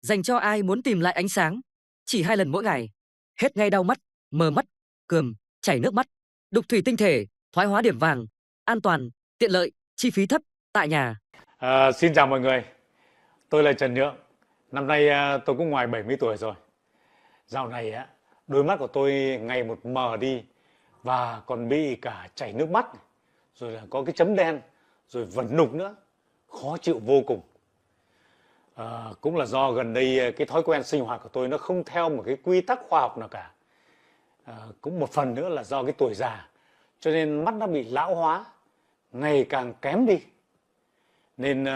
dành cho ai muốn tìm lại ánh sáng. Chỉ 2 lần mỗi ngày. Hết ngay đau mắt, mờ mắt, cườm, chảy nước mắt, đục thủy tinh thể, thoái hóa điểm vàng, an toàn, tiện lợi, chi phí thấp, tại nhà. Xin chào mọi người. Tôi là Trần Nhượng. Năm nay tôi cũng ngoài 70 tuổi rồi. Dạo này đôi mắt của tôi ngày một mờ đi và còn bị cả chảy nước mắt, rồi là có cái chấm đen, rồi vẩn đục nữa, khó chịu vô cùng. Cũng là do gần đây cái thói quen sinh hoạt của tôi nó không theo một cái quy tắc khoa học nào cả. Cũng một phần nữa là do cái tuổi già, cho nên mắt nó bị lão hóa, ngày càng kém đi, nên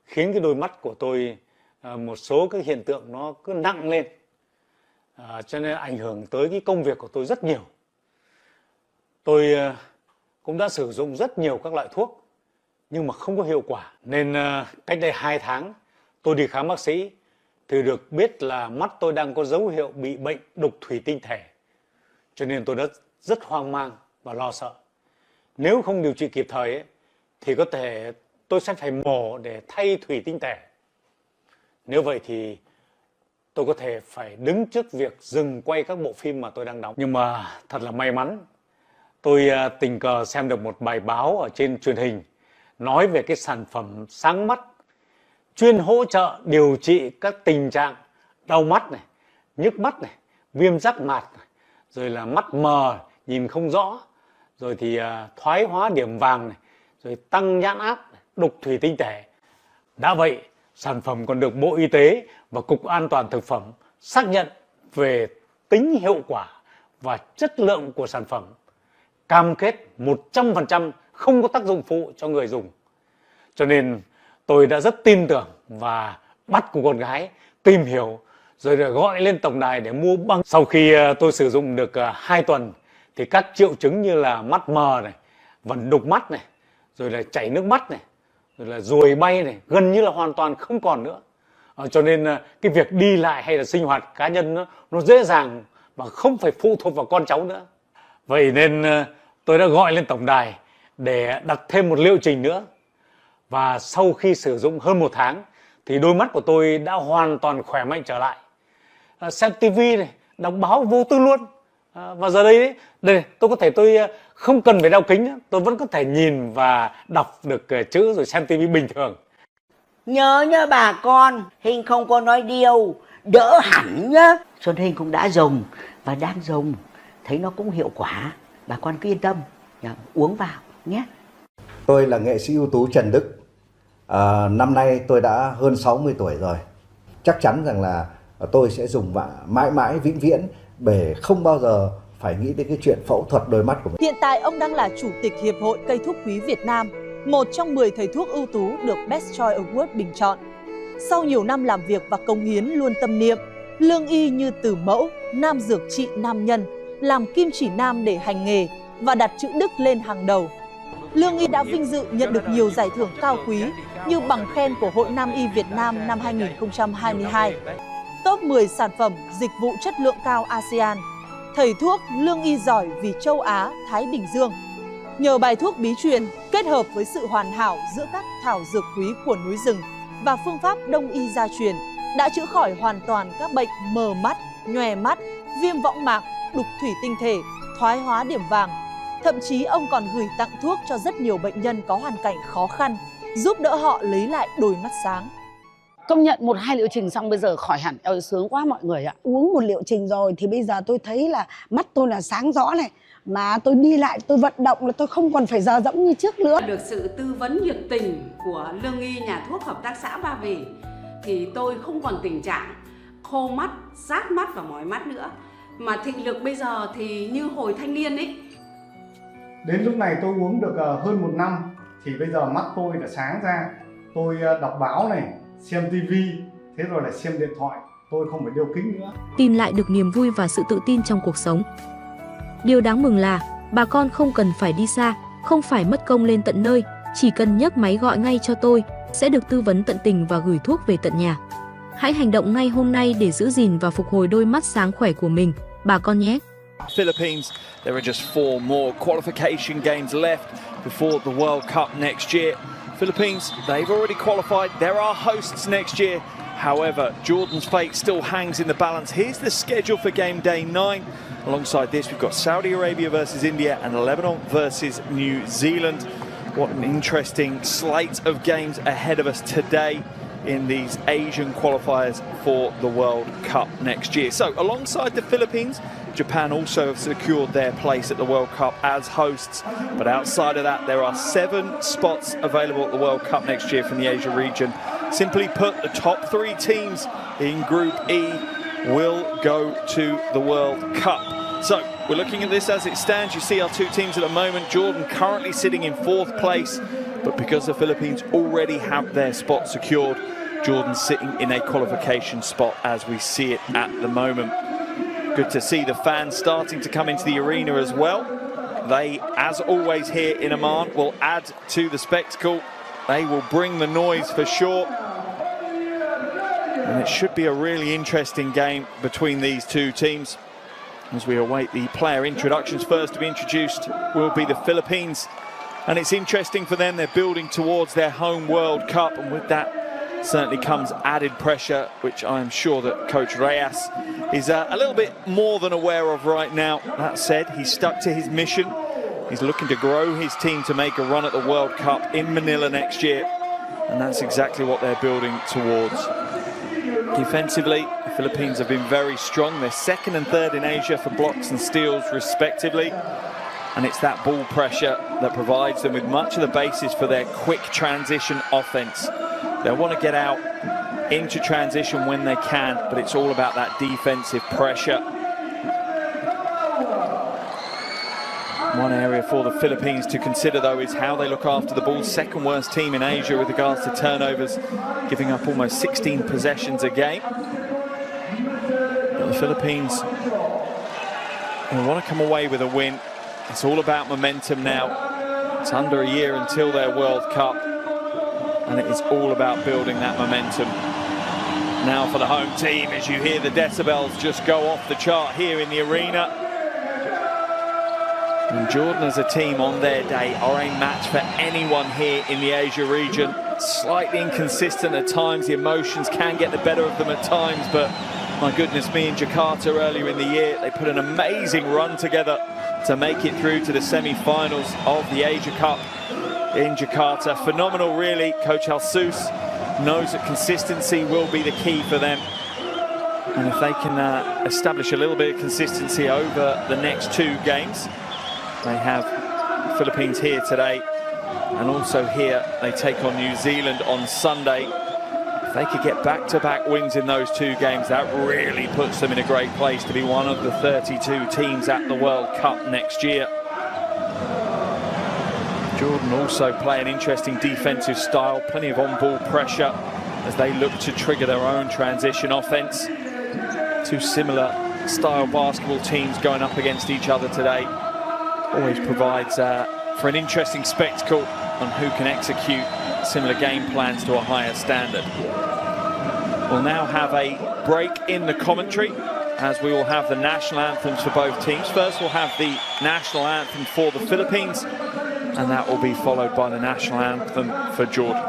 khiến cái đôi mắt của tôi một số cái hiện tượng nó cứ nặng lên, cho nên ảnh hưởng tới cái công việc của tôi rất nhiều. Tôi cũng đã sử dụng rất nhiều các loại thuốc nhưng mà không có hiệu quả, nên cách đây 2 tháng tôi đi khám bác sĩ thì được biết là mắt tôi đang có dấu hiệu bị bệnh đục thủy tinh thể, cho nên tôi đã rất hoang mang và lo sợ. Nếu không điều trị kịp thời ấy, thì có thể tôi sẽ phải mổ để thay thủy tinh thể. Nếu vậy thì tôi có thể phải đứng trước việc dừng quay các bộ phim mà tôi đang đóng. Nhưng mà thật là may mắn, tôi tình cờ xem được một bài báo ở trên truyền hình nói về cái sản phẩm sáng mắt chuyên hỗ trợ điều trị các tình trạng đau mắt này, nhức mắt này, viêm giác mạc này, rồi là mắt mờ nhìn không rõ, rồi thì thoái hóa điểm vàng này, rồi tăng nhãn áp, đục thủy tinh thể. Đã vậy, sản phẩm còn được Bộ Y tế và Cục An toàn Thực phẩm xác nhận về tính hiệu quả và chất lượng của sản phẩm, cam kết 100% không có tác dụng phụ cho người dùng. Cho nên tôi đã rất tin tưởng và bắt của con gái tìm hiểu, rồi là gọi lên tổng đài để mua băng. Sau khi tôi sử dụng được 2 tuần thì các triệu chứng như là mắt mờ này, vẩn đục mắt này, rồi là chảy nước mắt này, rồi là ruồi bay này, gần như là hoàn toàn không còn nữa. Cho nên cái việc đi lại hay là sinh hoạt cá nhân nó dễ dàng và không phải phụ thuộc vào con cháu nữa. Vậy nên tôi đã gọi lên tổng đài để đặt thêm một liệu trình nữa. Và sau khi sử dụng hơn 1 tháng thì đôi mắt của tôi đã hoàn toàn khỏe mạnh trở lại. Xem tivi này, đọc báo vô tư luôn. Và giờ đây tôi có thể tôi không cần phải đeo kính nữa, tôi vẫn có thể nhìn và đọc được chữ rồi xem tivi bình thường. Nhớ nhá bà con, Hình không có nói điều, đỡ hẳn nhá. Xuân Hình cũng đã dùng và đang dùng, thấy nó cũng hiệu quả. Bà con cứ yên tâm, uống vào nhé. Tôi là nghệ sĩ ưu tú Trần Đức. Năm nay tôi đã hơn 60 tuổi rồi. Chắc chắn rằng là tôi sẽ dùng mãi mãi vĩnh viễn để không bao giờ phải nghĩ đến cái chuyện phẫu thuật đôi mắt của mình. Hiện tại ông đang là Chủ tịch Hiệp hội Cây thuốc quý Việt Nam, một trong 10 thầy thuốc ưu tú được Best Choice Award bình chọn. Sau nhiều năm làm việc và cống hiến luôn tâm niệm, lương y như từ mẫu, nam dược trị nam nhân, làm kim chỉ nam để hành nghề và đặt chữ Đức lên hàng đầu. Lương y đã vinh dự nhận được nhiều giải thưởng cao quý như bằng khen của Hội Nam y Việt Nam năm 2022, top 10 sản phẩm dịch vụ chất lượng cao ASEAN, thầy thuốc lương y giỏi vì châu Á, Thái Bình Dương. Nhờ bài thuốc bí truyền kết hợp với sự hoàn hảo giữa các thảo dược quý của núi rừng và phương pháp đông y gia truyền đã chữa khỏi hoàn toàn các bệnh mờ mắt, nhòe mắt, viêm võng mạc, đục thủy tinh thể, thoái hóa điểm vàng. Thậm chí ông còn gửi tặng thuốc cho rất nhiều bệnh nhân có hoàn cảnh khó khăn, giúp đỡ họ lấy lại đôi mắt sáng. Công nhận 1-2 liệu trình xong bây giờ khỏi hẳn, sướng quá mọi người ạ. Uống một liệu trình rồi thì bây giờ tôi thấy là mắt tôi là sáng rõ này, mà tôi đi lại, tôi vận động là tôi không còn phải dò dẫm như trước nữa. Được sự tư vấn nhiệt tình của Lương y nhà thuốc hợp tác xã Ba Vì thì tôi không còn tình trạng khô mắt, rát mắt và mỏi mắt nữa, mà thị lực bây giờ thì như hồi thanh niên ấy. Đến lúc này tôi uống được hơn 1 năm thì bây giờ mắt tôi đã sáng ra. Tôi đọc báo này, xem tivi, thế rồi lại xem điện thoại, tôi không phải đeo kính nữa. Tìm lại được niềm vui và sự tự tin trong cuộc sống. Điều đáng mừng là bà con không cần phải đi xa, không phải mất công lên tận nơi, chỉ cần nhấc máy gọi ngay cho tôi, sẽ được tư vấn tận tình và gửi thuốc về tận nhà. Hãy hành động ngay hôm nay để giữ gìn và phục hồi đôi mắt sáng khỏe của mình, bà con nhé. Philippines, there are just 4 more qualification games left before the World Cup next year. Philippines, they've already qualified. There are hosts next year. However, Jordan's fate still hangs in the balance. Here's the schedule for game day 9. Alongside this, we've got Saudi Arabia versus India and Lebanon versus New Zealand. What an interesting slate of games ahead of us today in these Asian qualifiers for the World Cup next year. So alongside the Philippines, Japan also have secured their place at the World Cup as hosts. But outside of that, there are 7 spots available at the World Cup next year from the Asia region. Simply put, the top 3 teams in Group E will go to the World Cup. So we're looking at this as it stands. You see our 2 teams at the moment. Jordan currently sitting in 4th place, but because the Philippines already have their spot secured, Jordan's sitting in a qualification spot as we see it at the moment. Good to see the fans starting to come into the arena as well. They, as always here in Amman, will add to the spectacle. They will bring the noise for sure. And it should be a really interesting game between these 2 teams. As we await the player introductions, first to be introduced will be the Philippines. And it's interesting for them, they're building towards their home World Cup, and with that certainly comes added pressure, which I'm sure that Coach Reyes is a little bit more than aware of right now. That said, he's stuck to his mission. He's looking to grow his team to make a run at the World Cup in Manila next year, and that's exactly what they're building towards. Defensively, the Philippines have been very strong. They're 2nd and 3rd in Asia for blocks and steals respectively. And it's that ball pressure that provides them with much of the basis for their quick transition offense. They'll want to get out into transition when they can, but it's all about that defensive pressure. One area for the Philippines to consider, though, is how they look after the ball. 2nd worst team in Asia with regards to turnovers, giving up almost 16 possessions a game. But the Philippines will want to come away with a win. It's all about momentum now. It's under a year until their World Cup, and it is all about building that momentum. Now for the home team, as you hear the decibels just go off the chart here in the arena. And Jordan as a team on their day are a match for anyone here in the Asia region. Slightly inconsistent at times, the emotions can get the better of them at times, but my goodness me, in Jakarta earlier in the year, they put an amazing run together to make it through to the semi-finals of the Asia Cup in Jakarta. Phenomenal, really. Coach Jesus knows that consistency will be the key for them. And if they can establish a little bit of consistency over the next 2 games, they have Philippines here today, and also here they take on New Zealand on Sunday. If they could get back-to-back wins in those 2 games, that really puts them in a great place to be one of the 32 teams at the World Cup next year. Jordan also play an interesting defensive style, plenty of on-ball pressure as they look to trigger their own transition offense. 2 similar style basketball teams going up against each other today. Always provides for an interesting spectacle on who can execute similar game plans to a higher standard. We'll now have a break in the commentary as we will have the national anthems for both teams. First we'll have the national anthem for the Philippines, and that will be followed by the national anthem for Jordan.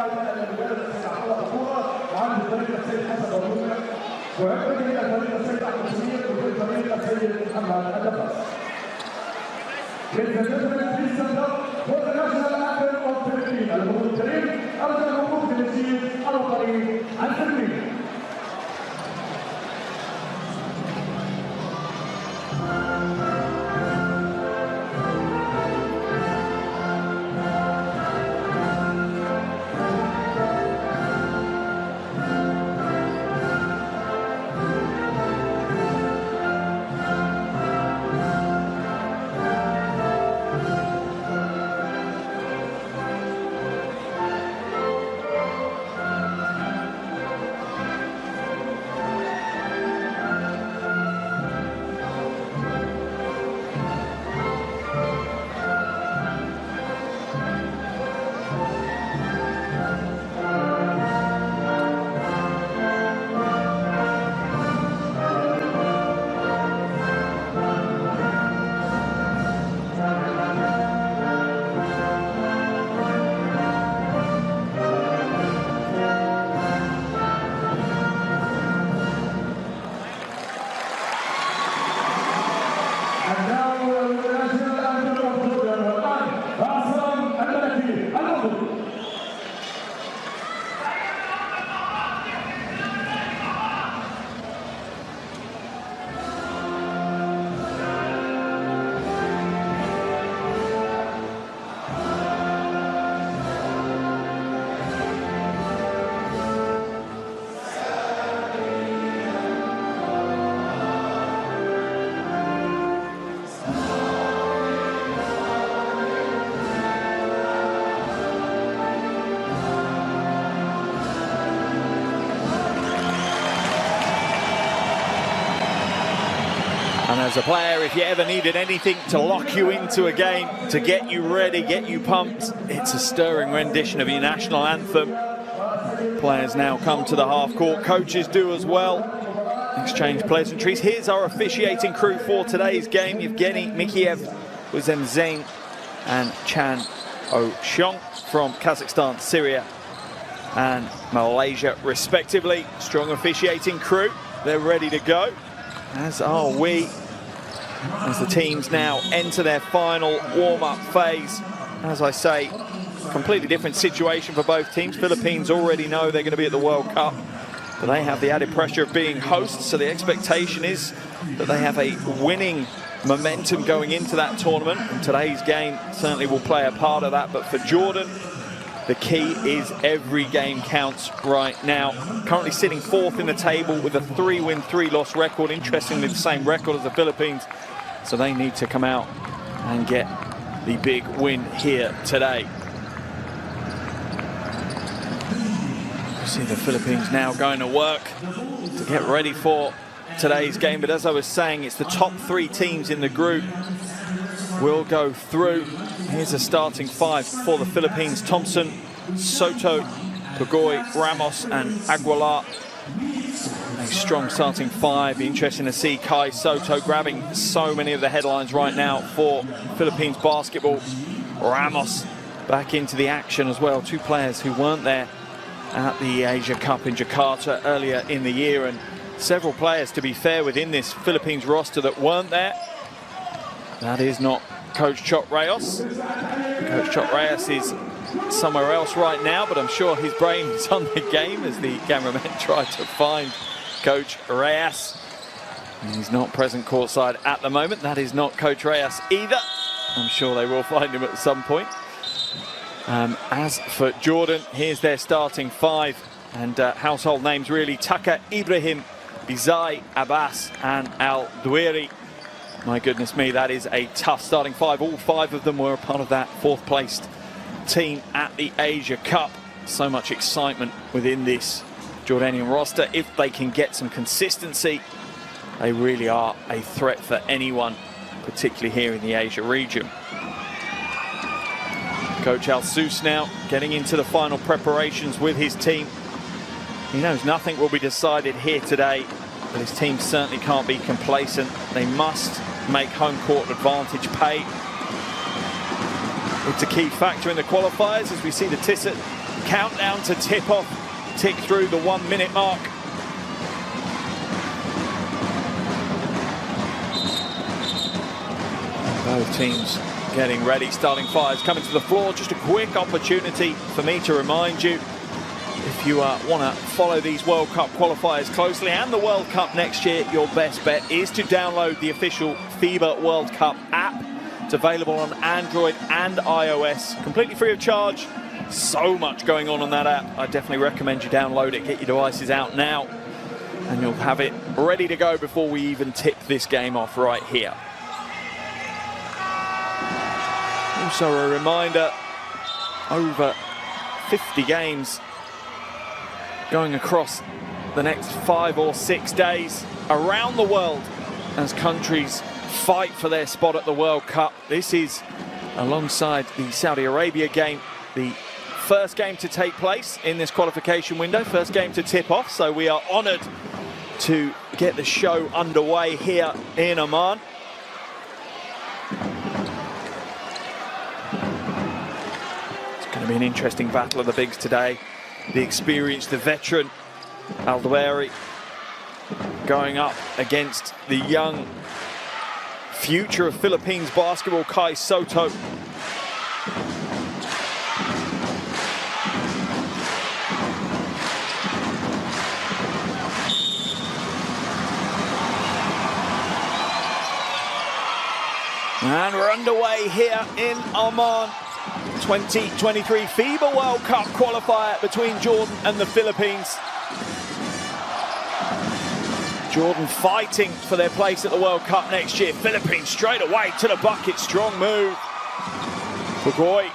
And as a player, if you ever needed anything to lock you into a game, to get you ready, get you pumped, it's a stirring rendition of your national anthem. Players now come to the half court, coaches do as well. Exchange pleasantries. Here's our officiating crew for today's game. Yevgeny Mikheyev, Uzemzeng and Chan Oshong from Kazakhstan, Syria and Malaysia respectively. Strong officiating crew. They're ready to go, as are we, as the teams now enter their final warm-up phase. As I say, completely different situation for both teams. Philippines already know they're going to be at the World Cup, but they have the added pressure of being hosts, so the expectation is that they have a winning momentum going into that tournament, and today's game certainly will play a part of that. But for Jordan, the key is every game counts right now. Currently sitting fourth in the table with a 3-win, 3-loss record. Interestingly, the same record as the Philippines. So they need to come out and get the big win here today. You see the Philippines now going to work to get ready for today's game. But as I was saying, it's the top 3 teams in the group will go through. Here's a starting 5 for the Philippines. Thompson, Soto, Pugoy, Ramos and Aguilar. A strong starting 5. Be interesting to see Kai Soto grabbing so many of the headlines right now for Philippines basketball. Ramos back into the action as well. 2 players who weren't there at the Asia Cup in Jakarta earlier in the year, and several players, to be fair, within this Philippines roster that weren't there. That is not Coach Chot Reyes. Coach Chot Reyes is somewhere else right now, but I'm sure his brain is on the game as the cameramen try to find Coach Reyes. He's not present courtside at the moment. That is not Coach Reyes either. I'm sure they will find him at some point. As for Jordan, here's their starting 5, and household names really: Tucker, Ibrahim, Bizai, Abbas and Al Dueri. My goodness me, that is a tough starting 5. All 5 of them were a part of that 4th placed team at the Asia Cup. So much excitement within this Jordanian roster. If they can get some consistency, they really are a threat for anyone, particularly here in the Asia region. Coach Al-Sous now getting into the final preparations with his team. He knows nothing will be decided here today, but his team certainly can't be complacent. They must make home court advantage pay. It's a key factor in the qualifiers as we see the Tissot countdown to tip-off tick through the 1-minute mark. Both teams getting ready. Starting 5s coming to the floor. Just a quick opportunity for me to remind you, if you want to follow these World Cup qualifiers closely and the World Cup next year, your best bet is to download the official FIBA World Cup app. It's available on Android and iOS, completely free of charge. So much going on that app. I definitely recommend you download it, get your devices out now, and you'll have it ready to go before we even tip this game off right here. Also a reminder, over 50 games going across the next 5 or 6 days around the world as countries fight for their spot at the World Cup. This is, alongside the Saudi Arabia game, the first game to take place in this qualification window, first game to tip off, so we are honoured to get the show underway here in Oman. It's going to be an interesting battle of the bigs today. The experienced, the veteran Al Dueri going up against the young future of Philippines basketball, Kai Soto. And we're underway here in Oman. 2023 FIBA World Cup qualifier between Jordan and the Philippines. Jordan fighting for their place at the World Cup next year. Philippines straight away to the bucket. Strong move. Pugoy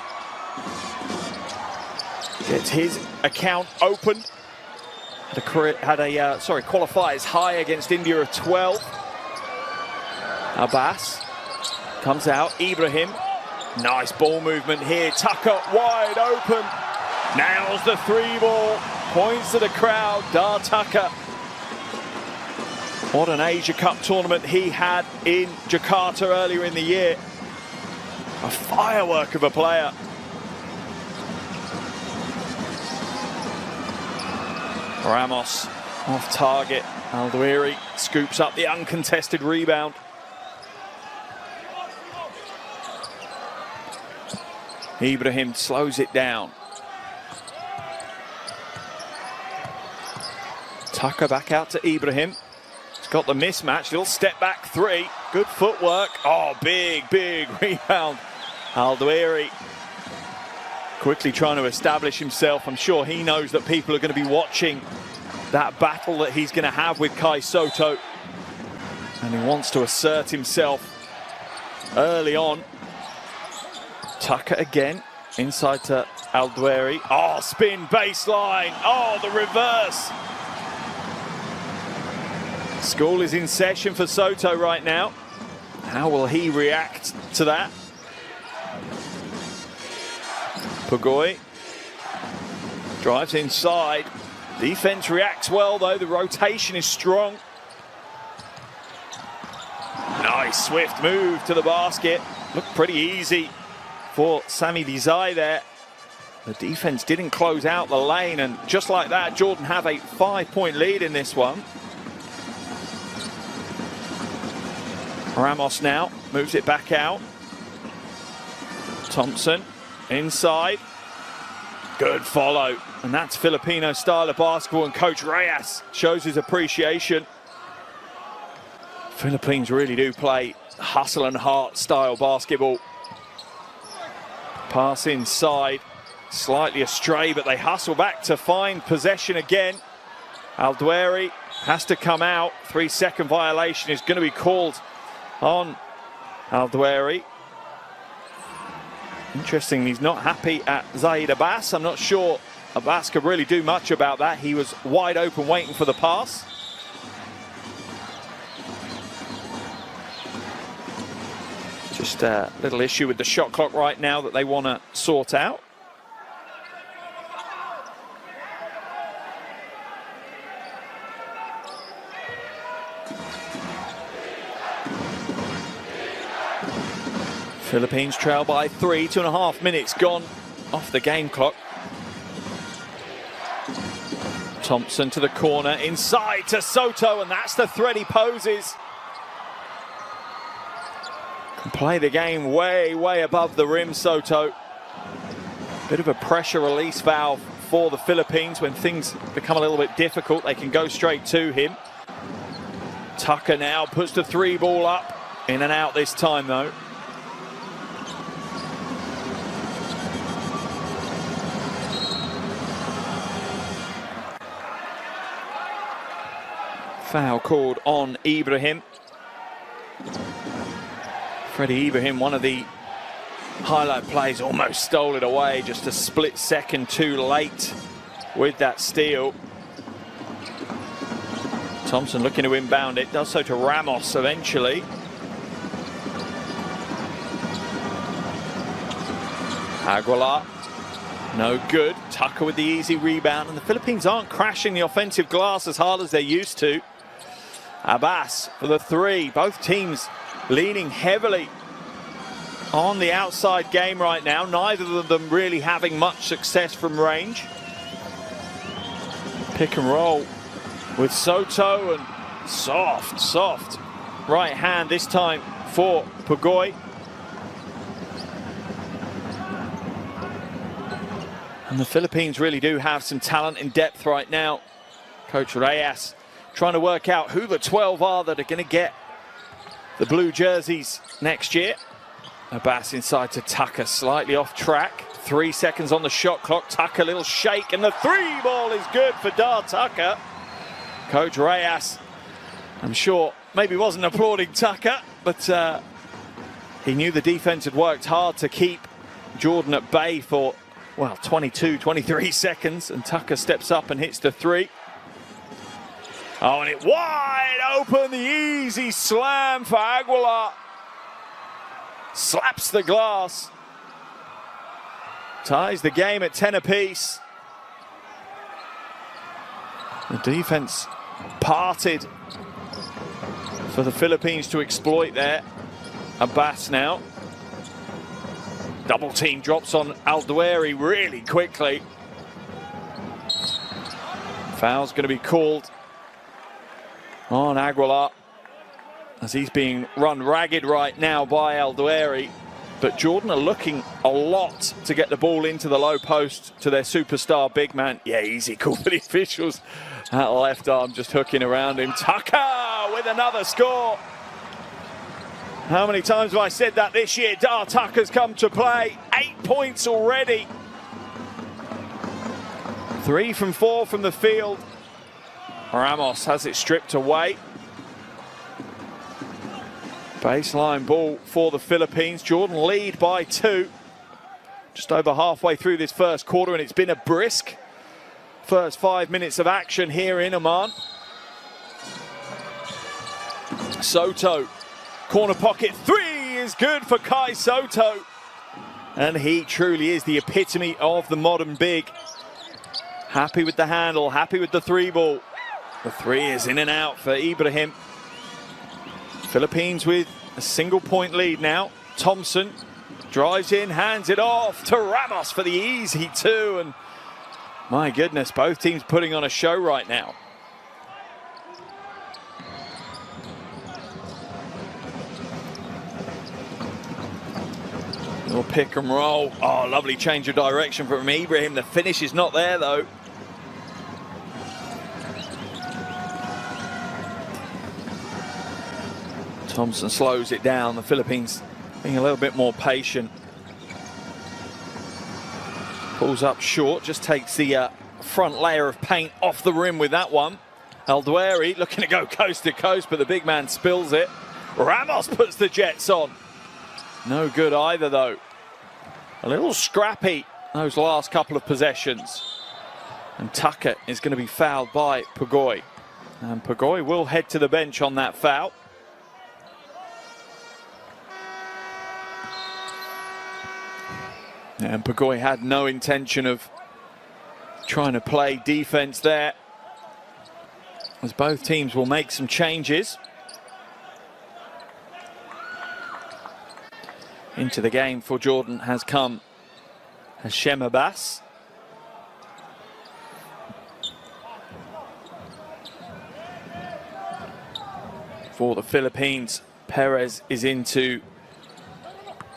gets his account open. Had a qualifiers high against India of 12. Abbas comes out, Ibrahim. Nice ball movement here, Tucker wide open. Nails the 3-ball, points to the crowd, Dar Tucker. What an Asia Cup tournament he had in Jakarta earlier in the year. A firework of a player. Ramos off target. Aldwiri scoops up the uncontested rebound. Ibrahim slows it down. Tucker back out to Ibrahim. He's got the mismatch, little step back 3. Good footwork. Oh, big rebound. Aldwiri quickly trying to establish himself. I'm sure he knows that people are going to be watching that battle that he's going to have with Kai Soto. And he wants to assert himself early on. Tucker again, inside to Aldwiri. Oh, spin baseline. Oh, the reverse. School is in session for Soto right now. How will he react to that? Pugoi drives inside. Defense reacts well though, the rotation is strong. Nice swift move to the basket. Looked pretty easy for Sami Desai there. The defense didn't close out the lane, and just like that, Jordan have a 5-point lead in this one. Ramos now moves it back out. Thompson inside. Good follow. And that's Filipino style of basketball, and Coach Reyes shows his appreciation. Philippines really do play hustle and heart style basketball. Pass inside, slightly astray, but they hustle back to find possession again. Aldwiri has to come out. 3-second violation is going to be called on Aldwiri. Interesting, he's not happy at Zaid Abbas. I'm not sure Abbas could really do much about that. He was wide open waiting for the pass. Just a little issue with the shot clock right now that they want to sort out. Philippines trail by 3, 2.5 minutes gone off the game clock. Thompson to the corner, inside to Soto, and that's the threat he poses. Can play the game way above the rim, Soto. Bit of a pressure release valve for the Philippines. When things become a little bit difficult, they can go straight to him. Tucker now puts the 3-ball up. In and out this time though. Foul called on Ibrahim. Freddie Ibrahim, one of the highlight plays, almost stole it away, just a split second too late with that steal. Thompson looking to inbound it, does so to Ramos eventually. Aguilar, no good. Tucker with the easy rebound, and the Philippines aren't crashing the offensive glass as hard as they're used to. Abbas for the 3. Both teams leaning heavily on the outside game right now. Neither of them really having much success from range. Pick and roll with Soto, and soft right hand this time for Pugoi. And the Philippines really do have some talent in depth right now. Coach Reyes trying to work out who the 12 are that are going to get the blue jerseys next year. Abbas inside to Tucker, slightly off track. 3 seconds on the shot clock. Tucker, little shake, and the 3-ball is good for Dar Tucker. Coach Reyes, I'm sure, maybe wasn't applauding Tucker, but he knew the defense had worked hard to keep Jordan at bay for, well, 22, 23 seconds, and Tucker steps up and hits the 3. Oh, and it wide open, the easy slam for Aguilar. Slaps the glass. Ties the game at 10 apiece. The defense parted for the Philippines to exploit there. Abbas now. Double team drops on Aldueri really quickly. Foul's going to be called on Aguilar as he's being run ragged right now by Aldueri. But Jordan are looking a lot to get the ball into the low post to their superstar big man. Yeah, easy call for the officials. That left arm just hooking around him. Tucker with another score. How many times have I said that this year? Tucker's come to play. 8 points already. 3 from 4 from the field. Ramos has it stripped away. Baseline ball for the Philippines. Jordan lead by 2. Just over halfway through this first quarter, and it's been a brisk first 5 minutes of action here in Oman. Soto, corner pocket 3 is good for Kai Soto. And he truly is the epitome of the modern big. Happy with the handle, happy with the 3 ball. The 3 is in and out for Ibrahim. Philippines with a single point lead now. Thompson drives in, hands it off to Ramos for the easy 2. And my goodness, both teams putting on a show right now. Little pick and roll. Oh, lovely change of direction from Ibrahim. The finish is not there though. Thompson slows it down. The Philippines being a little bit more patient. Pulls up short, just takes the front layer of paint off the rim with that one. Aldueri looking to go coast to coast, but the big man spills it. Ramos puts the Jets on. No good either though. A little scrappy those last couple of possessions. And Tucker is going to be fouled by Pugoy. And Pugoy will head to the bench on that foul. And Pugoy had no intention of trying to play defense there, as both teams will make some changes. Into the game for Jordan has come Hashem Abbas. For the Philippines, Perez is into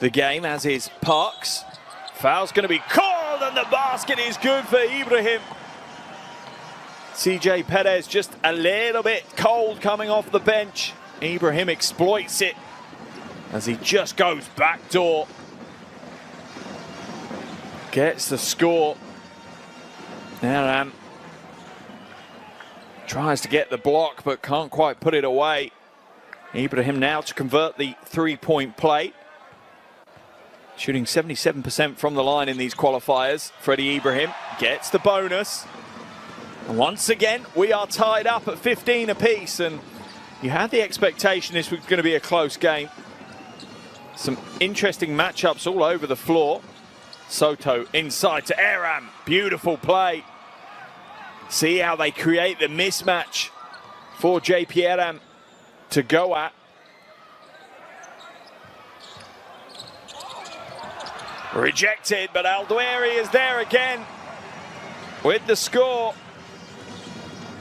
the game, as is Parks. Foul's going to be called, and the basket is good for Ibrahim. CJ Perez just a little bit cold coming off the bench. Ibrahim exploits it as he just goes backdoor. Gets the score. Aram tries to get the block, but can't quite put it away. Ibrahim now to convert the 3-point play. Shooting 77% from the line in these qualifiers. Freddie Ibrahim gets the bonus. And once again, we are tied up at 15 apiece, and you had the expectation this was going to be a close game. Some interesting matchups all over the floor. Soto inside to Aram. Beautiful play. See how they create the mismatch for JP Aram to go at. Rejected, but Aldueri is there again with the score.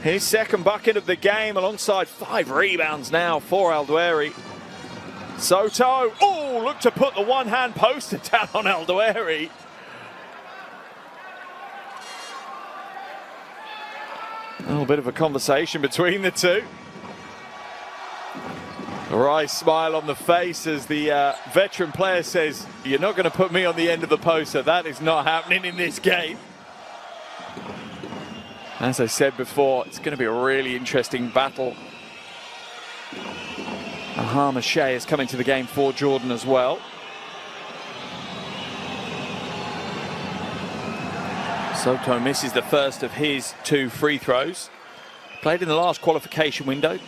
His second bucket of the game, alongside 5 rebounds now for Aldueri. Soto, oh, look to put the one-hand poster down on Aldueri. A little bit of a conversation between the two. A wry smile on the face as the veteran player says, "You're not going to put me on the end of the poster. That is not happening in this game." As I said before, it's going to be a really interesting battle. Ahama Shea is coming to the game for Jordan as well. Soto misses the first of his 2 free throws. Played in the last qualification window.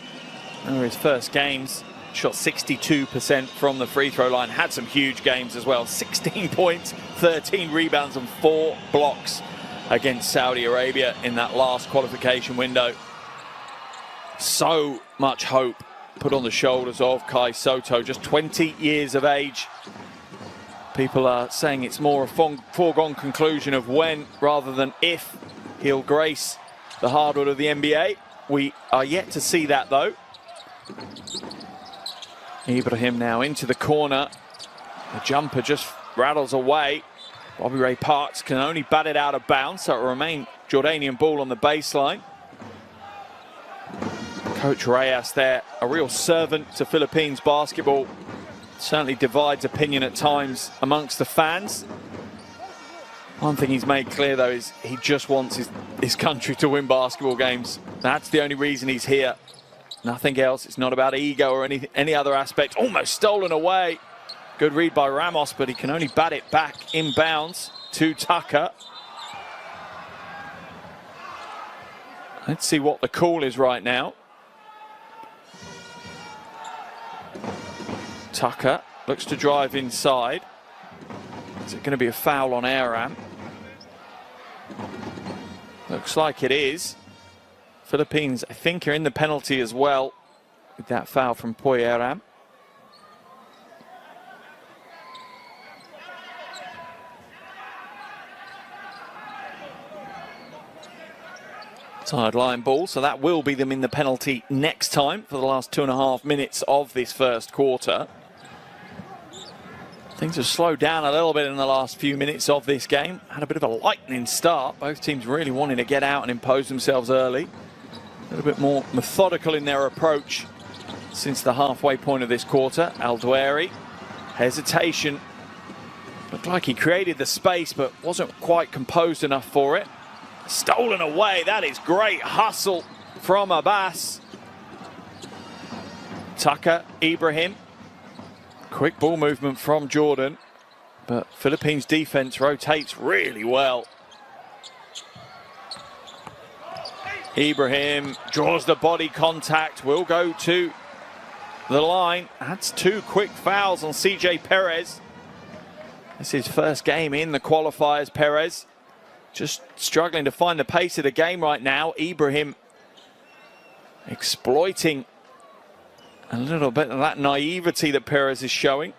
They were his first games. Shot 62% from the free throw line. Had some huge games as well. 16 points, 13 rebounds and 4 blocks against Saudi Arabia in that last qualification window. So much hope put on the shoulders of Kai Sotto, just 20 years of age. People are saying it's more a foregone conclusion of when rather than if he'll grace the hardwood of the NBA. We are yet to see that though. Ibrahim now into the corner. The jumper just rattles away. Bobby Ray Parks can only bat it out of bounds, so it will remain Jordanian ball on the baseline. Coach Reyes there, a real servant to Philippines basketball. Certainly divides opinion at times amongst the fans. One thing he's made clear though is he just wants his country to win basketball games. That's the only reason he's here. Nothing else. It's not about ego or any other aspect. Almost stolen away. Good read by Ramos, but he can only bat it back inbounds to Tucker. Let's see what the call is right now. Tucker looks to drive inside. Is it going to be a foul on Aram? Looks like it is. Philippines, I think, are in the penalty as well with that foul from Poy Aram. Sideline ball, so that will be them in the penalty next time for the last 2.5 minutes of this first quarter. Things have slowed down a little bit in the last few minutes of this game. Had a bit of a lightning start. Both teams really wanting to get out and impose themselves early. A little bit more methodical in their approach since the halfway point of this quarter. Al-Dweri, hesitation. Looked like he created the space, but wasn't quite composed enough for it. Stolen away. That is great hustle from Abbas. Tucker, Ibrahim. Quick ball movement from Jordan, but Philippines defense rotates really well. Ibrahim draws the body contact, will go to the line. That's 2 quick fouls on CJ Perez. This is his first game in the qualifiers. Perez just struggling to find the pace of the game right now. Ibrahim exploiting a little bit of that naivety that Perez is showing.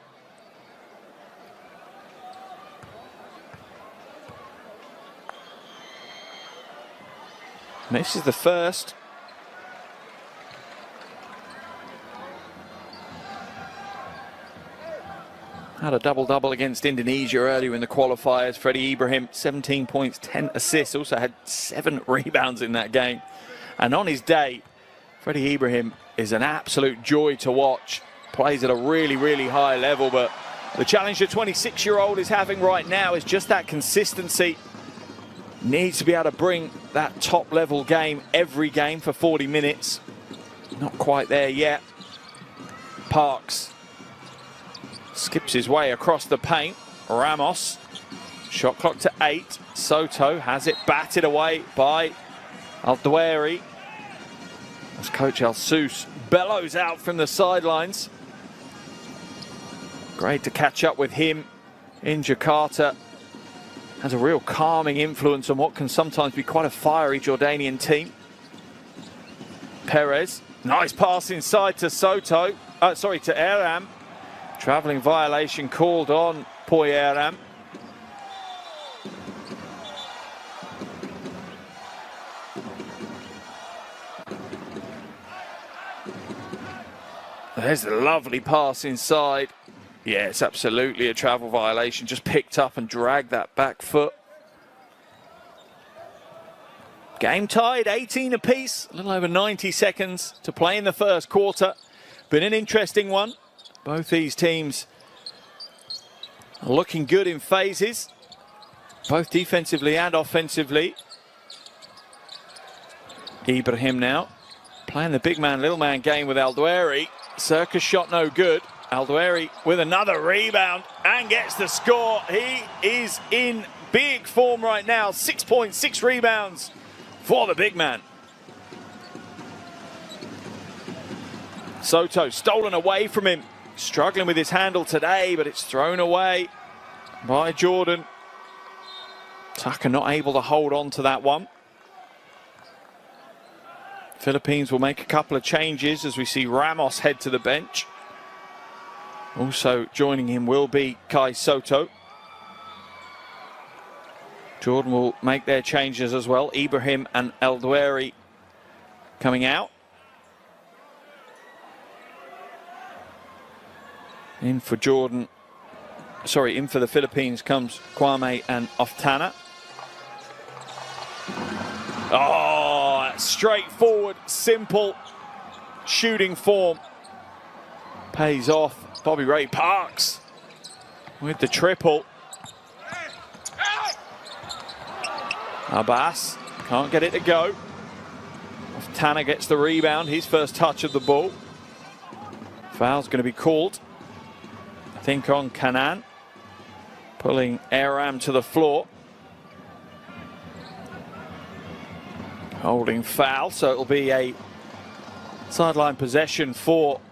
And this is the first. Had a double-double against Indonesia earlier in the qualifiers. Freddie Ibrahim, 17 points, 10 assists. Also had 7 rebounds in that game. And on his day, Freddie Ibrahim is an absolute joy to watch. Plays at a really, really high level, but the challenge the 26-year-old is having right now is just that consistency. Needs to be able to bring that top-level game every game for 40 minutes. Not quite there yet. Parks skips his way across the paint. Ramos, shot clock to 8. Soto has it batted away by Al-Dweri. As Coach Al-Sous bellows out from the sidelines. Great to catch up with him in Jakarta. Has a real calming influence on what can sometimes be quite a fiery Jordanian team. Perez, nice pass inside to Soto. To Aram. Travelling violation called on Poy Aram. There's a lovely pass inside. Yeah, it's absolutely a travel violation. Just picked up and dragged that back foot. Game tied, 18 apiece. A little over 90 seconds to play in the first quarter. Been an interesting one. Both these teams are looking good in phases, both defensively and offensively. Ibrahim now playing the big man, little man game with Al-Dweri. Circus shot no good. Al-Dweri with another rebound and gets the score. He is in big form right now. 6 points, 6 rebounds for the big man. Soto stolen away from him. Struggling with his handle today, but it's thrown away by Jordan. Tucker not able to hold on to that one. Philippines will make a couple of changes as we see Ramos head to the bench. Also joining him will be Kai Soto. Jordan will make their changes as well. Ibrahim and Eldueri coming out. In for Jordan, sorry, in for the Philippines comes Kwame and Oftana. Oh, straightforward, simple shooting form. Pays off. Bobby Ray Parks with the triple. Abbas can't get it to go. Oftana gets the rebound, his first touch of the ball. Foul's going to be called, I think, on Kanan, pulling Aram to the floor. Holding foul, so it'll be a sideline possession for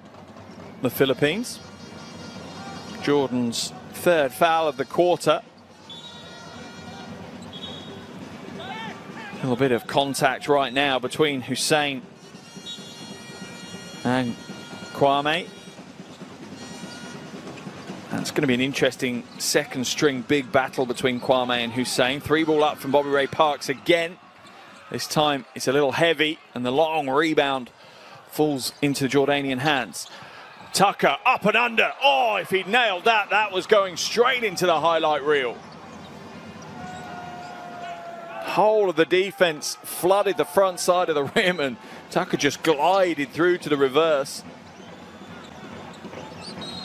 the Philippines. Jordan's third foul of the quarter. A little bit of contact right now between Hussein and Kwame. That's going to be an interesting second string big battle between Kwame and Hussein. 3-ball up from Bobby Ray Parks again. This time it's a little heavy and the long rebound falls into Jordanian hands. Tucker up and under. Oh, if he'd nailed that, that was going straight into the highlight reel. Whole of the defense flooded the front side of the rim and Tucker just glided through to the reverse.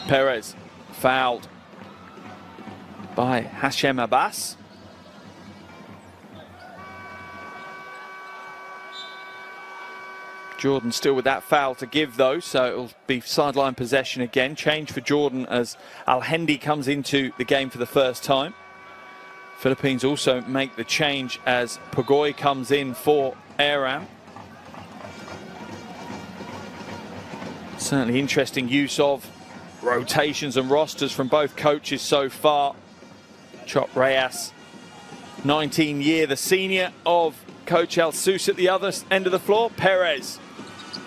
Perez fouled by Hashem Abbas. Jordan still with that foul to give though, so it'll be sideline possession again. Change for Jordan as Al-Hendi comes into the game for the first time. Philippines also make the change as Pagoy comes in for Aram. Certainly interesting use of rotations and rosters from both coaches so far. Chop Reyes, 19-year, the senior of Coach Al Sus at the other end of the floor. Perez,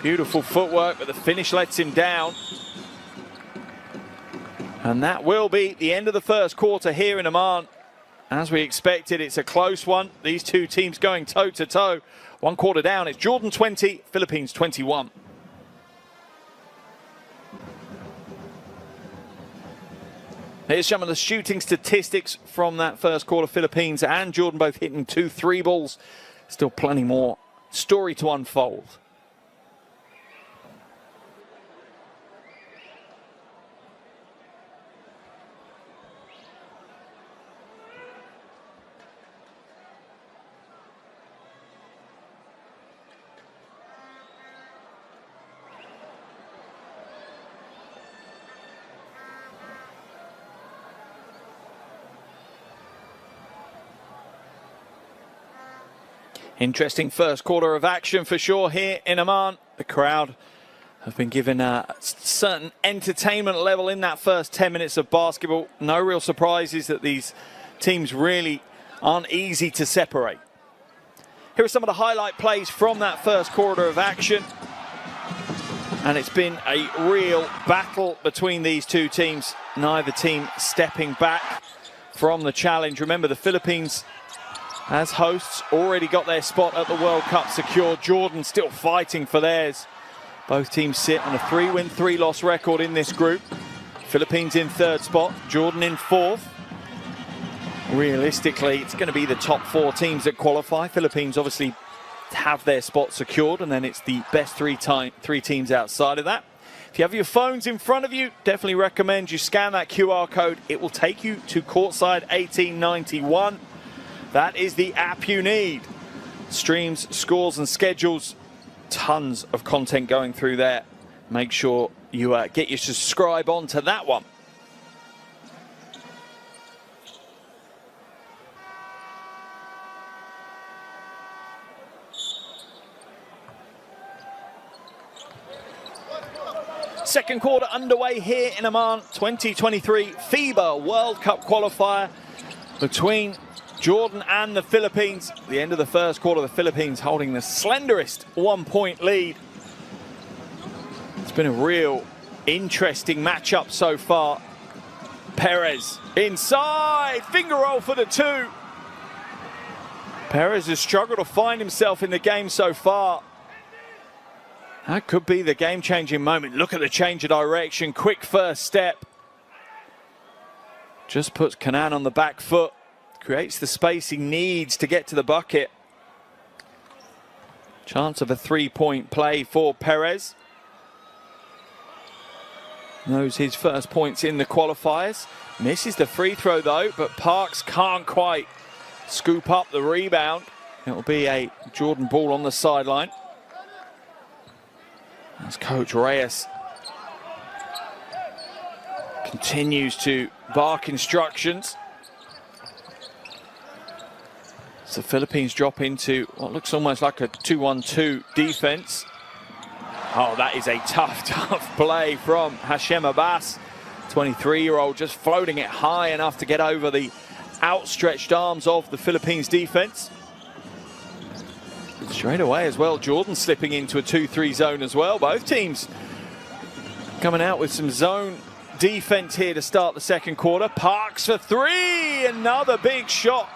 beautiful footwork, but the finish lets him down. And that will be the end of the first quarter here in Amman. As we expected, it's a close one. These two teams going toe-to-toe. 1 quarter down, it's Jordan 20, Philippines 21. Here's some of the shooting statistics from that first quarter. Philippines and Jordan both hitting 2 3-balls. Still plenty more story to unfold. Interesting first quarter of action for sure here in Amman. The crowd have been given a certain entertainment level in that first 10 minutes of basketball. No real surprises that these teams really aren't easy to separate. Here are some of the highlight plays from that first quarter of action. And it's been a real battle between these two teams. Neither team stepping back from the challenge. Remember, the Philippines, as hosts, already got their spot at the World Cup secured. Jordan still fighting for theirs. Both teams sit on a 3-win, 3-loss record in this group. Philippines in 3rd spot, Jordan in 4th. Realistically, it's going to be the top 4 teams that qualify. Philippines obviously have their spot secured, and then it's the best 3 teams outside of that. If you have your phones in front of you, definitely recommend you scan that QR code. It will take you to courtside 1891. That is the app you need. Streams, scores and schedules. Tons of content going through there. Make sure you get your subscribe onto that one. Second quarter underway here in Amman, 2023 FIBA World Cup qualifier between Jordan and the Philippines. At the end of the first quarter, the Philippines holding the slenderest 1-point lead. It's been a real interesting matchup so far. Perez inside, finger roll for the two. Perez has struggled to find himself in the game so far. That could be the game-changing moment. Look at the change of direction, quick first step. Just puts Kanan on the back foot, creates the space he needs to get to the bucket. Chance of a three-point play for Perez. Knows his first points in the qualifiers. Misses the free throw though, but Parks can't quite scoop up the rebound. It will be a Jordan ball on the sideline. As Coach Reyes continues to bark instructions. So the Philippines drop into what looks almost like a 2-1-2 defense. Oh, that is a tough play from Hashem Abbas. 23-year-old just floating it high enough to get over the outstretched arms of the Philippines defense. Straight away as well, Jordan slipping into a 2-3 zone as well. Both teams coming out with some zone defense here to start the second quarter. Parks for three, another big shot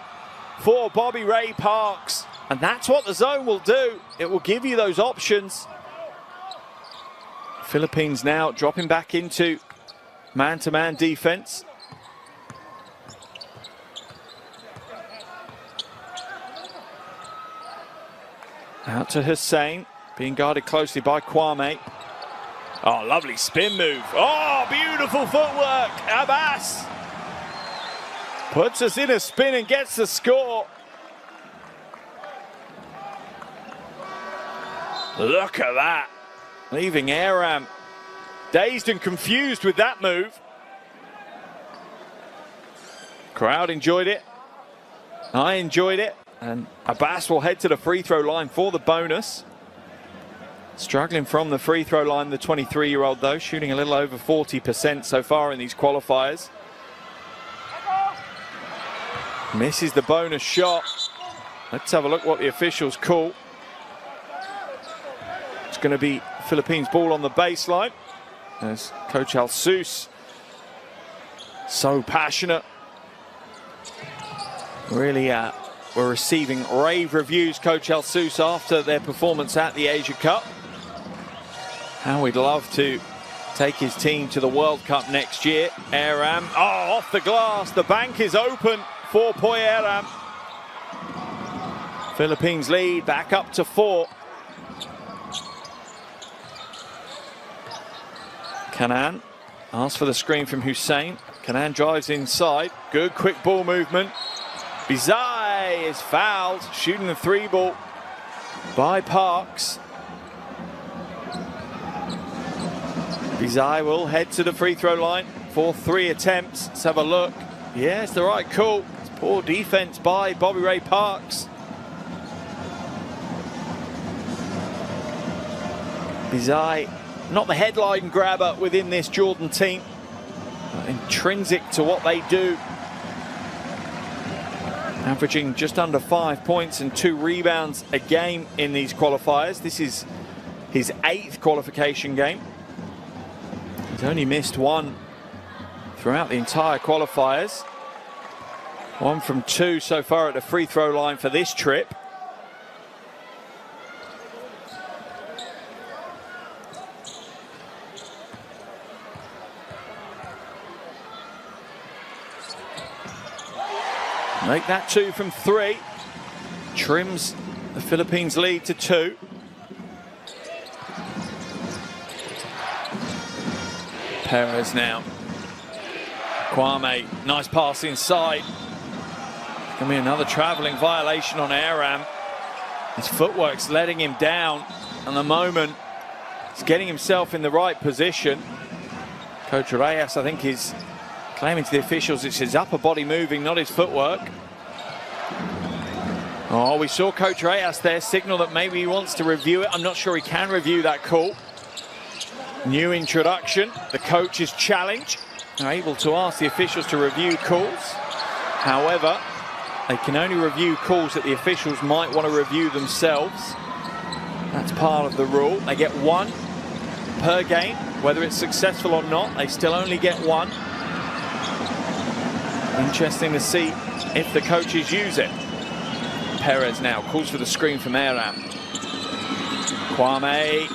for Bobby Ray Parks. And that's what the zone will do. It will give you those options. Philippines now dropping back into man-to-man defense. Out to Hussein, being guarded closely by Kwame. Oh, lovely spin move. Oh, beautiful footwork. Abbas puts us in a spin and gets the score. Look at that. Leaving Aram dazed and confused with that move. Crowd enjoyed it. I enjoyed it. And Abbas will head to the free throw line for the bonus. Struggling from the free throw line, the 23-year-old though, shooting a little over 40% so far in these qualifiers. Misses the bonus shot. Let's have a look what the officials call. It's going to be Philippines ball on the baseline. As Coach Alsus, so passionate. Really were receiving rave reviews, Coach Alsus, after their performance at the Asia Cup. How we'd love to take his team to the World Cup next year. Aram, oh, off the glass. The bank is open for Poy Aram. Philippines lead back up to 4. Kanan asks for the screen from Hussein. Kanan drives inside. Good quick ball movement. Bizai is fouled, shooting the 3-ball by Parks. Bizai will head to the free throw line for 3 attempts. Let's have a look. Yeah, it's the right call. It's poor defense by Bobby Ray Parks. Bizai, not the headline grabber within this Jordan team, but intrinsic to what they do. Averaging just under 5 points and 2 rebounds a game in these qualifiers. This is his 8th qualification game. He's only missed 1 throughout the entire qualifiers. 1 from 2 so far at the free throw line for this trip. Make that 2 from 3. Trims the Philippines lead to 2. Perez now. Kwame, nice pass inside. Going to be another travelling violation on Aram. His footwork's letting him down. And the moment he's getting himself in the right position. Coach Reyes, I think, is claiming to the officials it's his upper body moving, not his footwork. Oh, we saw Coach Reyes there signal that maybe he wants to review it. I'm not sure he can review that call. New introduction, the coach's challenge. They're able to ask the officials to review calls. However, they can only review calls that the officials might want to review themselves. That's part of the rule. They get one per game. Whether it's successful or not, they still only get one. Interesting to see if the coaches use it. Perez now calls for the screen from Aram. Kwame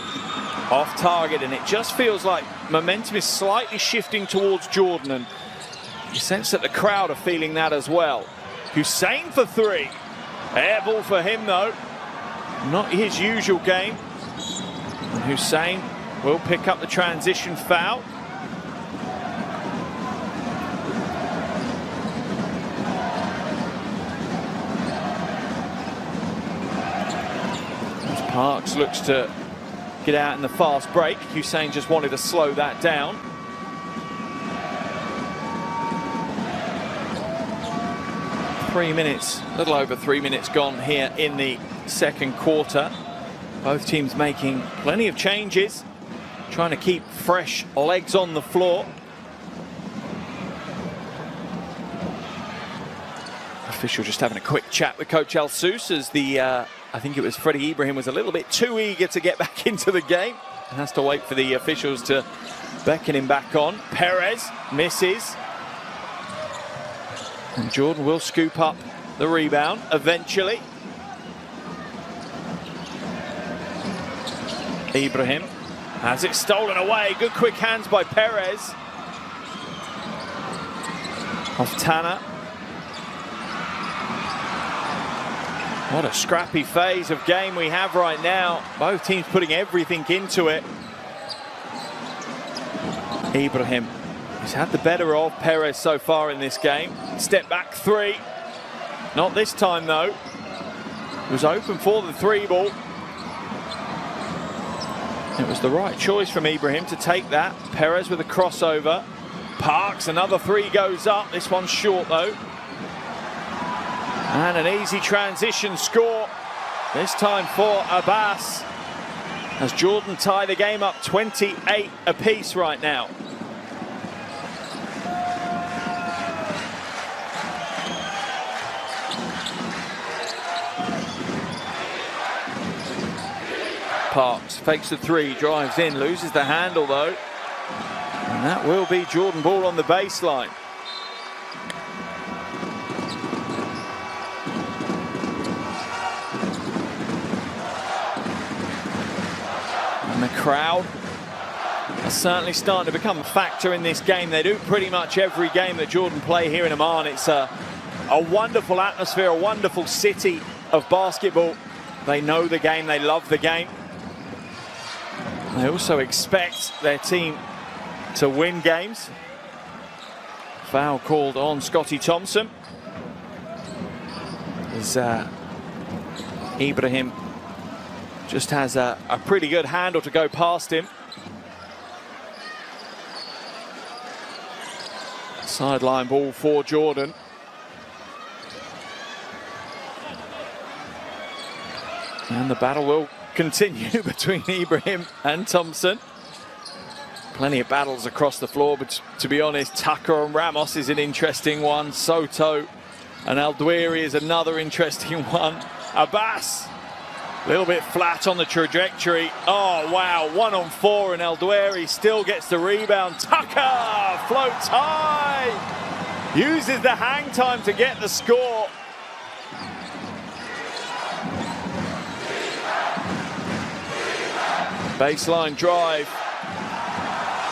off target, and it just feels like momentum is slightly shifting towards Jordan, and you sense that the crowd are feeling that as well. Hussein for three. Air ball for him though. Not his usual game. And Hussein will pick up the transition foul. As Parks looks to get out in the fast break, Hussein just wanted to slow that down. A little over 3 minutes gone here in the second quarter. Both teams making plenty of changes, trying to keep fresh legs on the floor. Official just having a quick chat with Coach El Sous as I think it was Freddie Ibrahim was a little bit too eager to get back into the game and has to wait for the officials to beckon him back on. Perez misses. And Jordan will scoop up the rebound eventually. Ibrahim has it stolen away. Good quick hands by Perez. Off Tanner. What a scrappy phase of game we have right now. Both teams putting everything into it. Ibrahim, he's had the better of Perez so far in this game. Step back three. Not this time though. It was open for the three ball. It was the right choice from Ibrahim to take that. Perez with a crossover. Parks, another three goes up. This one's short though. And an easy transition score. This time for Abbas. As Jordan tie the game up 28 apiece right now. Parks fakes the three, drives in, loses the handle though. And that will be Jordan ball on the baseline. And the crowd are certainly starting to become a factor in this game. They do pretty much every game that Jordan play here in Amman. It's a wonderful atmosphere, a wonderful city of basketball. They know the game, they love the game. They also expect their team to win games. Foul called on Scotty Thompson. As Ibrahim just has a pretty good handle to go past him. Sideline ball for Jordan. And the battle will continue between Ibrahim and Thompson. Plenty of battles across the floor, but to be honest, Tucker and Ramos is an interesting one. Soto and Aldwiri is another interesting one. Abbas, a little bit flat on the trajectory. Oh, wow, 1 on 4, and Aldwiri still gets the rebound. Tucker floats high, uses the hang time to get the score. Baseline drive.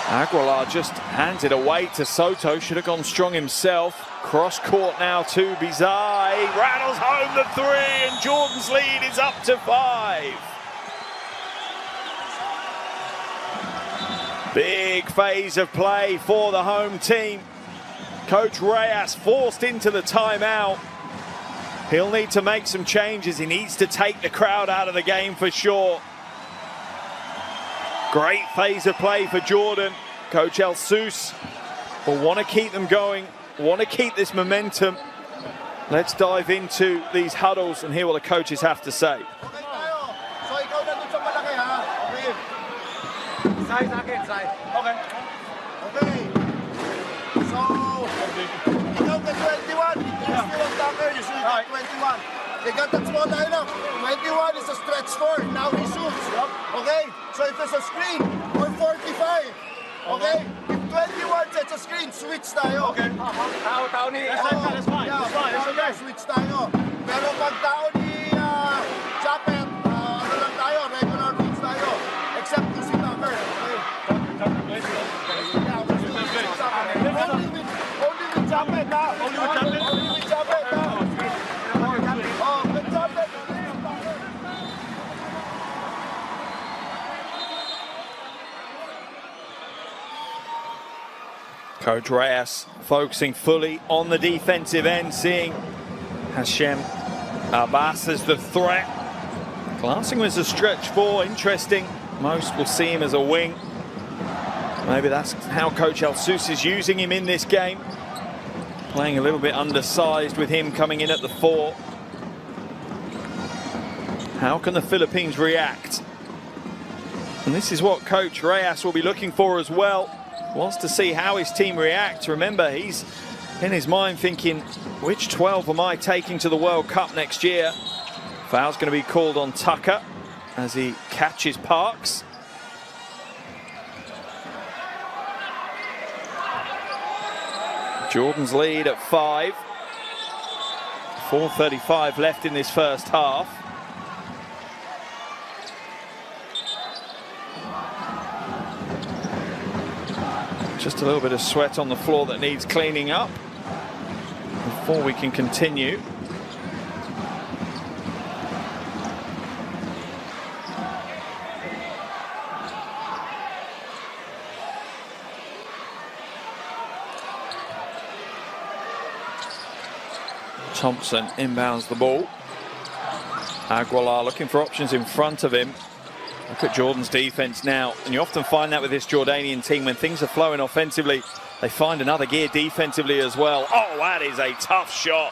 Aguilar just hands it away to Soto. Should have gone strong himself. Cross court now to Bizarre. He rattles home the three, and Jordan's lead is up to 5. Big phase of play for the home team. Coach Reyes forced into the timeout. He'll need to make some changes. He needs to take the crowd out of the game for sure. Great phase of play for Jordan. Coach El Sous will want to keep them going, want to keep this momentum. Let's dive into these huddles and hear what the coaches have to say. Okay. So, you know the 21, you're still on Tucker, you should get 21. They got that small lineup. 21 is a stretch 4, now he shoots. Okay? So if it's a screen, or 45. Okay? If 21 sets a screen, switch tayo. Okay. Tao ni Saka, that's fine. Yeah, That's fine, it's okay. switch tayo. Pero pag tao ni Chapet, ano lang tayo, regular rules tayo. Except to si Tucker. Okay? Only with Chapet, ha? Only with Chapet? Only with Chapet, ha? Oh, with Chapet. Coach Reyes focusing fully on the defensive end, seeing Hashem Abbas as the threat. Glassing was a stretch 4, interesting. Most will see him as a wing. Maybe that's how Coach Alsus is using him in this game. Playing a little bit undersized with him coming in at the 4. How can the Philippines react? And this is what Coach Reyes will be looking for as well. Wants to see how his team reacts. Remember, he's in his mind thinking, which 12 am I taking to the World Cup next year? Foul's going to be called on Tucker as he catches Parks. Jordan's lead at 5. 4:35 left in this first half. Just a little bit of sweat on the floor that needs cleaning up before we can continue. Thompson inbounds the ball. Aguilar looking for options in front of him. Look at Jordan's defense now, and you often find that with this Jordanian team, when things are flowing offensively, they find another gear defensively as well. Oh, that is a tough shot.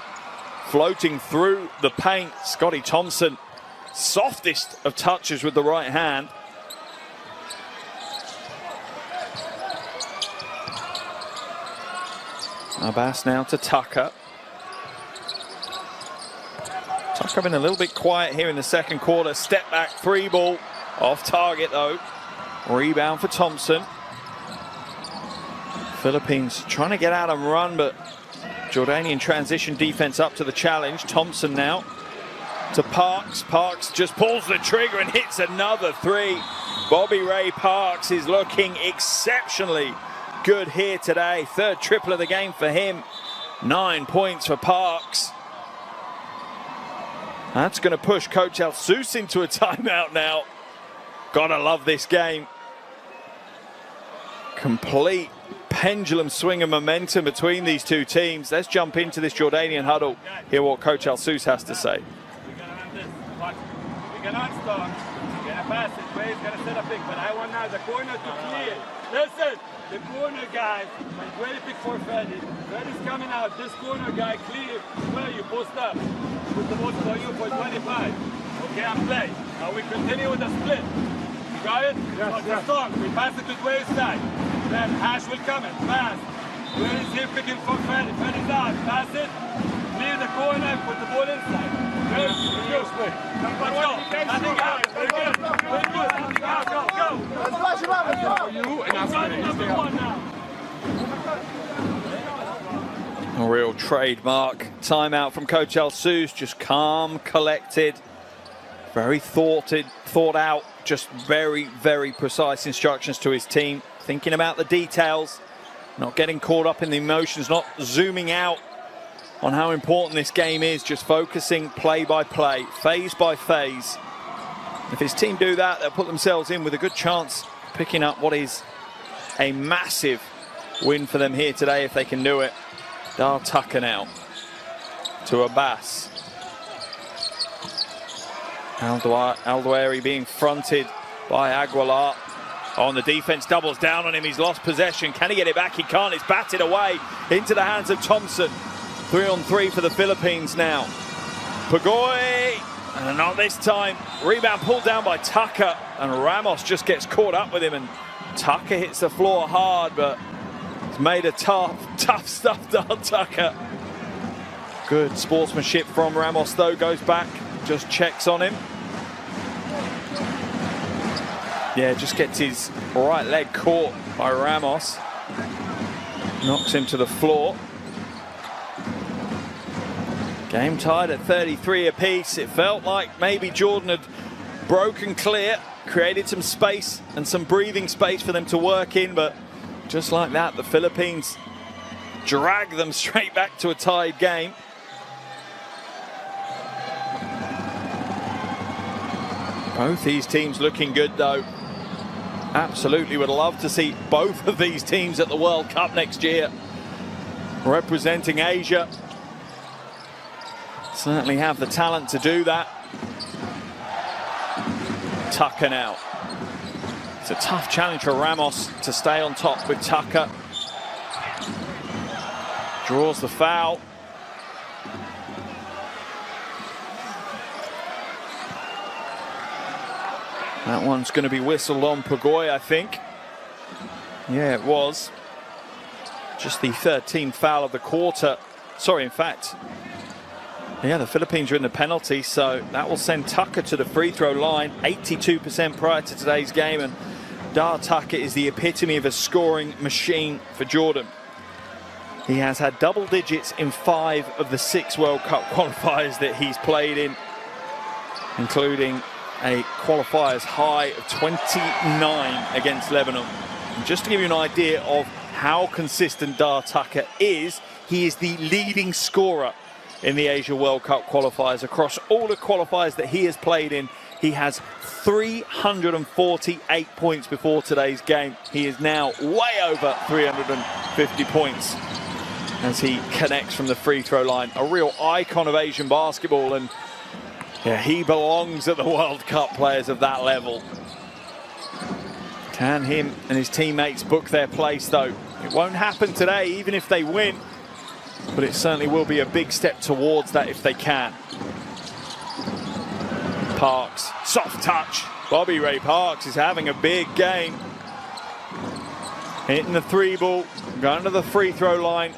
Floating through the paint, Scotty Thompson, softest of touches with the right hand. Abbas now to Tucker. Tucker been a little bit quiet here in the second quarter. Step back 3 ball. Off target though. Rebound for Thompson. Philippines trying to get out and run, but Jordanian transition defense up to the challenge. Thompson now to Parks. Parks just pulls the trigger and hits another 3. Bobby Ray Parks is looking exceptionally good here today. 3rd triple of the game for him. 9 points for Parks. That's going to push Coach Alsus into a timeout now. Gotta love this game. Complete pendulum swing of momentum between these two teams. Let's jump into this Jordanian huddle. Hear what Coach Alsus has to say. We cannot stop. We're gonna pass it. Ray's gonna set a pick, but I want now the corner to clear. Listen, the corner guys, when Ray pick for Freddy, Freddy's coming out. This corner guy clear. Where you post up. Put the ball for you for 25. Okay, I'm play. Now we continue with the split. You got it? Yes, yes. Strong. We pass it to Dwayne's side. Then Hash will come in. Pass. Dwayne is here picking for Freddy. Freddy's out. Pass it. Clear the corner. Put the ball inside. Good. Let's go. Nothing out. Very good. Very good. Nothing out. Go. Go. You and I'm running number 1 now. A real trademark timeout from Coach Alsus. Just calm, collected. Very thought out, just very, very precise instructions to his team. Thinking about the details, not getting caught up in the emotions, not zooming out on how important this game is, just focusing play by play, phase by phase. If his team do that, they'll put themselves in with a good chance of picking up what is a massive win for them here today if they can do it. Dal Tucker now to Abbas. Aldueri being fronted by Aguilar. On the defense, doubles down on him. He's lost possession. Can he get it back? He can't. It's batted away into the hands of Thompson. 3-on-3 for the Philippines now. Pagoy, and not this time. Rebound pulled down by Tucker, and Ramos just gets caught up with him and Tucker hits the floor hard, but it's made a tough stuff to Tucker. Good sportsmanship from Ramos though, goes back, just checks on him. Yeah, just gets his right leg caught by Ramos. Knocks him to the floor. Game tied at 33 apiece. It felt like maybe Jordan had broken clear, created some space and some breathing space for them to work in, but just like that, the Philippines drag them straight back to a tied game. Both these teams looking good though. Absolutely would love to see both of these teams at the World Cup next year, representing Asia. Certainly have the talent to do that. Tucker now. It's a tough challenge for Ramos to stay on top with Tucker. Draws the foul. That one's going to be whistled on Pagoy, I think. Yeah, it was. Just the 13th foul of the quarter. Sorry, in fact. Yeah, the Philippines are in the penalty, so that will send Tucker to the free throw line. 82% prior to today's game, and Dar Tucker is the epitome of a scoring machine for Jordan. He has had double digits in 5 of the 6 World Cup qualifiers that he's played in, including a qualifiers high of 29 against Lebanon. And just to give you an idea of how consistent Dar Tucker is, he is the leading scorer in the Asia World Cup qualifiers. Across all the qualifiers that he has played in, he has 348 points before today's game. He is now way over 350 points as he connects from the free throw line. A real icon of Asian basketball, and yeah, he belongs at the World Cup, players of that level. Can him and his teammates book their place though? It won't happen today, even if they win, but it certainly will be a big step towards that if they can. Parks, soft touch. Bobby Ray Parks is having a big game. Hitting the 3 ball, going to the free throw line.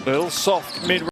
Little soft mid